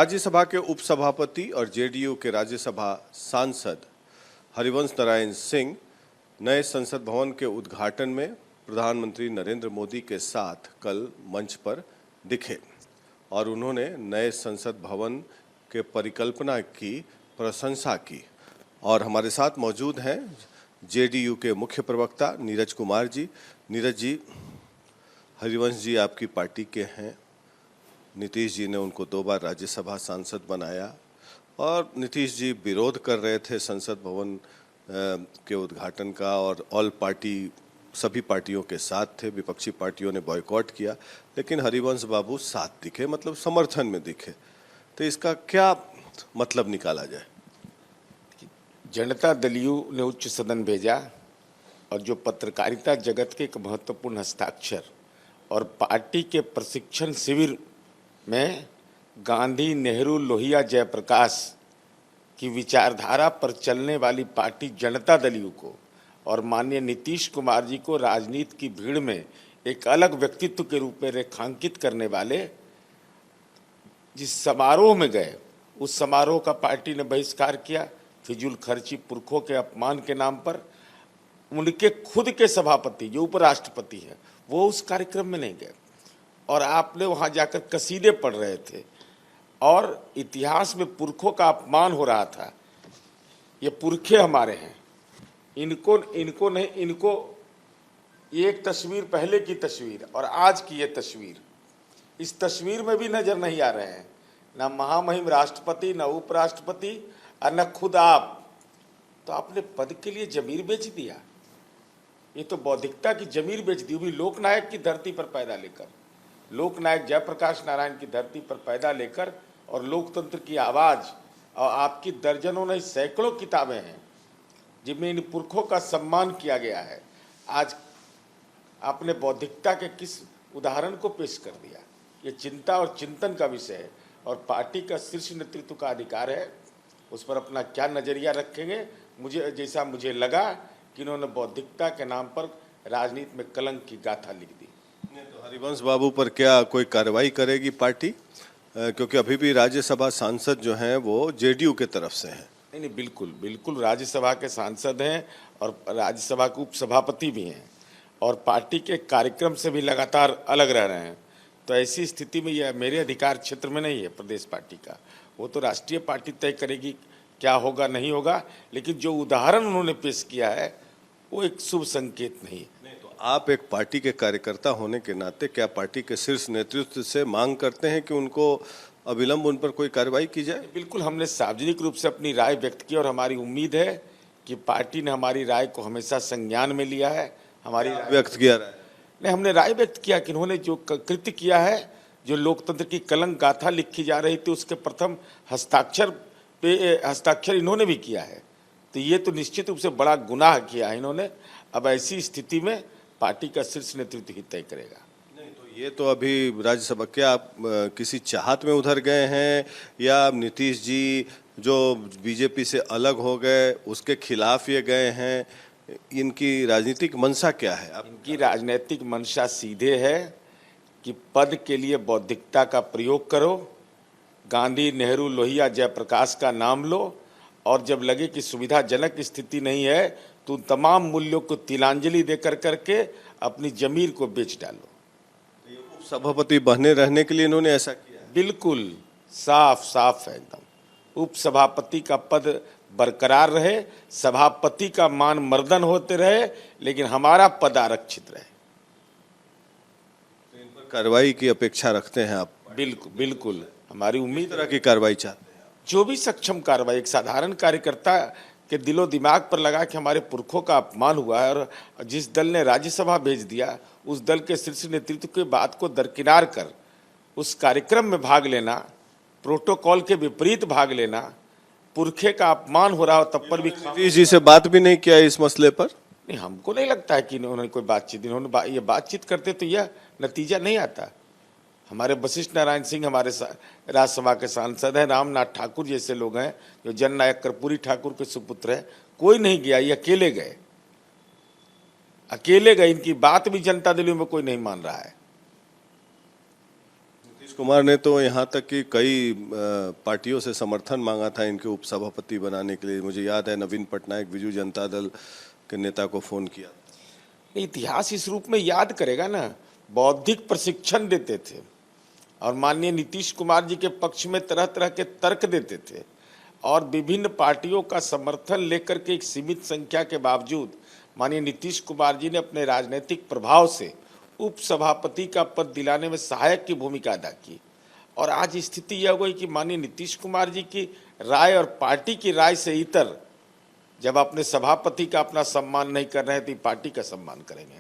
राज्यसभा के उपसभापति और जेडीयू के राज्यसभा सांसद हरिवंश नारायण सिंह नए संसद भवन के उद्घाटन में प्रधानमंत्री नरेंद्र मोदी के साथ कल मंच पर दिखे और उन्होंने नए संसद भवन के परिकल्पना की प्रशंसा की। और हमारे साथ मौजूद हैं जेडीयू के मुख्य प्रवक्ता नीरज कुमार जी। नीरज जी, हरिवंश जी आपकी पार्टी के हैं। नीतीश जी ने उनको 2 बार राज्यसभा सांसद बनाया और नीतीश जी विरोध कर रहे थे संसद भवन के उद्घाटन का और ऑल पार्टी सभी पार्टियों के साथ थे। विपक्षी पार्टियों ने बॉयकॉट किया, लेकिन हरिवंश बाबू साथ दिखे, मतलब समर्थन में दिखे। तो इसका क्या मतलब निकाला जाए? जनता दल-यू ने उच्च सदन भेजा और जो पत्रकारिता जगत के एक महत्वपूर्ण हस्ताक्षर और पार्टी के प्रशिक्षण शिविर में गांधी, नेहरू, लोहिया, जयप्रकाश की विचारधारा पर चलने वाली पार्टी जनता दल-यू को और माननीय नीतीश कुमार जी को राजनीति की भीड़ में एक अलग व्यक्तित्व के रूप में रेखांकित करने वाले जिस समारोह में गए, उस समारोह का पार्टी ने बहिष्कार किया। फिजूल खर्ची, पुरखों के अपमान के नाम पर उनके खुद के सभापति जो उपराष्ट्रपति हैं वो उस कार्यक्रम में नहीं गए और आपने वहां जाकर कसीदे पढ़ रहे थे और इतिहास में पुरखों का अपमान हो रहा था। ये पुरखे हमारे हैं, इनको नहीं, इनको एक तस्वीर पहले की तस्वीर और आज की ये तस्वीर, इस तस्वीर में भी नजर नहीं आ रहे हैं, ना महामहिम राष्ट्रपति, ना उपराष्ट्रपति और न खुद आप। तो आपने पद के लिए जमीर बेच दिया। ये तो बौद्धिकता की जमीर बेच दी, भी लोकनायक की धरती पर पैदा लेकर, लोकनायक जयप्रकाश नारायण की धरती पर पैदा लेकर और लोकतंत्र की आवाज़। और आपकी दर्जनों नहीं सैकड़ों किताबें हैं जिनमें इन पुरखों का सम्मान किया गया है। आज आपने बौद्धिकता के किस उदाहरण को पेश कर दिया? ये चिंता और चिंतन का विषय है और पार्टी का शीर्ष नेतृत्व का अधिकार है उस पर अपना क्या नज़रिया रखेंगे। मुझे लगा कि इन्होंने बौद्धिकता के नाम पर राजनीति में कलंक की गाथा लिख दी। तो हरिवंश बाबू पर क्या कोई कार्रवाई करेगी पार्टी? क्योंकि अभी भी राज्यसभा सांसद जो हैं वो जेडीयू के तरफ से हैं। नहीं, बिल्कुल राज्यसभा के सांसद हैं और राज्यसभा के उपसभापति भी हैं और पार्टी के कार्यक्रम से भी लगातार अलग रह रहे हैं। तो ऐसी स्थिति में यह मेरे अधिकार क्षेत्र में नहीं है प्रदेश पार्टी का, वो तो राष्ट्रीय पार्टी तय करेगी क्या होगा नहीं होगा। लेकिन जो उदाहरण उन्होंने पेश किया है वो एक शुभ संकेत नहीं है। तो आप एक पार्टी के कार्यकर्ता होने के नाते क्या पार्टी के शीर्ष नेतृत्व से मांग करते हैं कि उनको अविलंब उन पर कोई कार्रवाई की जाए? बिल्कुल, हमने सार्वजनिक रूप से अपनी राय व्यक्त की और हमारी उम्मीद है कि पार्टी ने हमारी राय को हमेशा संज्ञान में लिया है। हमारी व्यक्त किया राय नहीं, हमने राय व्यक्त किया कि इन्होंने जो कृत्य किया है, जो लोकतंत्र की कलंक गाथा लिखी जा रही थी उसके प्रथम हस्ताक्षर इन्होंने भी किया है। तो ये तो निश्चित रूप से बड़ा गुनाह किया है इन्होंने। अब ऐसी स्थिति में पार्टी का शीर्ष नेतृत्व ही तय करेगा। ये तो अभी राज्यसभा, क्या आप किसी चाहत में उधर गए हैं या नीतीश जी जो बीजेपी से अलग हो गए उसके खिलाफ ये गए हैं? इनकी राजनीतिक मंशा क्या है? इनकी राजनीतिक मंशा सीधे है कि पद के लिए बौद्धिकता का प्रयोग करो, गांधी, नेहरू, लोहिया, जयप्रकाश का नाम लो और जब लगे कि सुविधाजनक स्थिति नहीं है तो तमाम मूल्यों को तिलांजलि देकर करके अपनी जमीर को बेच डालो। सभापति बने रहने के लिए इन्होंने ऐसा किया? बिल्कुल साफ है एकदम। उपसभापति का पद बरकरार रहे, सभापति का मान मर्दन होते रहे, लेकिन हमारा पद आरक्षित रहे। तो इन पर कार्रवाई की अपेक्षा रखते हैं आप? बिल्कुल हमारी उम्मीद तरह की कार्रवाई चाहते हैं? जो भी सक्षम कार्रवाई एक साधारण कार्यकर्ता के दिलो दिमाग पर लगा कि हमारे पुरखों का अपमान हुआ है और जिस दल ने राज्यसभा भेज दिया उस दल के शीर्ष नेतृत्व के बात को दरकिनार कर उस कार्यक्रम में भाग लेना, प्रोटोकॉल के विपरीत भाग लेना, पुरखे का अपमान हो रहा हो तब पर भी नीतीश जी से बात भी नहीं किया इस मसले पर? नहीं, हमको नहीं लगता है कि इन्होंने कोई बातचीत, ये बातचीत करते तो यह नतीजा नहीं आता। हमारे वशिष्ठ नारायण सिंह हमारे राज्यसभा के सांसद हैं, रामनाथ ठाकुर जैसे लोग हैं जो जननायक कर्पूरी ठाकुर के सुपुत्र हैं, कोई नहीं गया, ये अकेले गए। इनकी बात भी जनता दल में कोई नहीं मान रहा है। नीतीश नीतीश कुमार ने तो यहाँ तक कि कई पार्टियों से समर्थन मांगा था इनके उपसभापति बनाने के लिए। मुझे याद है नवीन पटनायक बिजू जनता दल के नेता को फोन किया। इतिहास इस रूप में याद करेगा ना, बौद्धिक प्रशिक्षण देते थे और माननीय नीतीश कुमार जी के पक्ष में तरह तरह के तर्क देते थे और विभिन्न पार्टियों का समर्थन लेकर के एक सीमित संख्या के बावजूद माननीय नीतीश कुमार जी ने अपने राजनीतिक प्रभाव से उपसभापति का पद दिलाने में सहायक की भूमिका अदा की। और आज स्थिति यह हो गई कि माननीय नीतीश कुमार जी की राय और पार्टी की राय से इतर जब अपने सभापति का अपना सम्मान नहीं कर रहे हैं तो पार्टी का सम्मान करेंगे।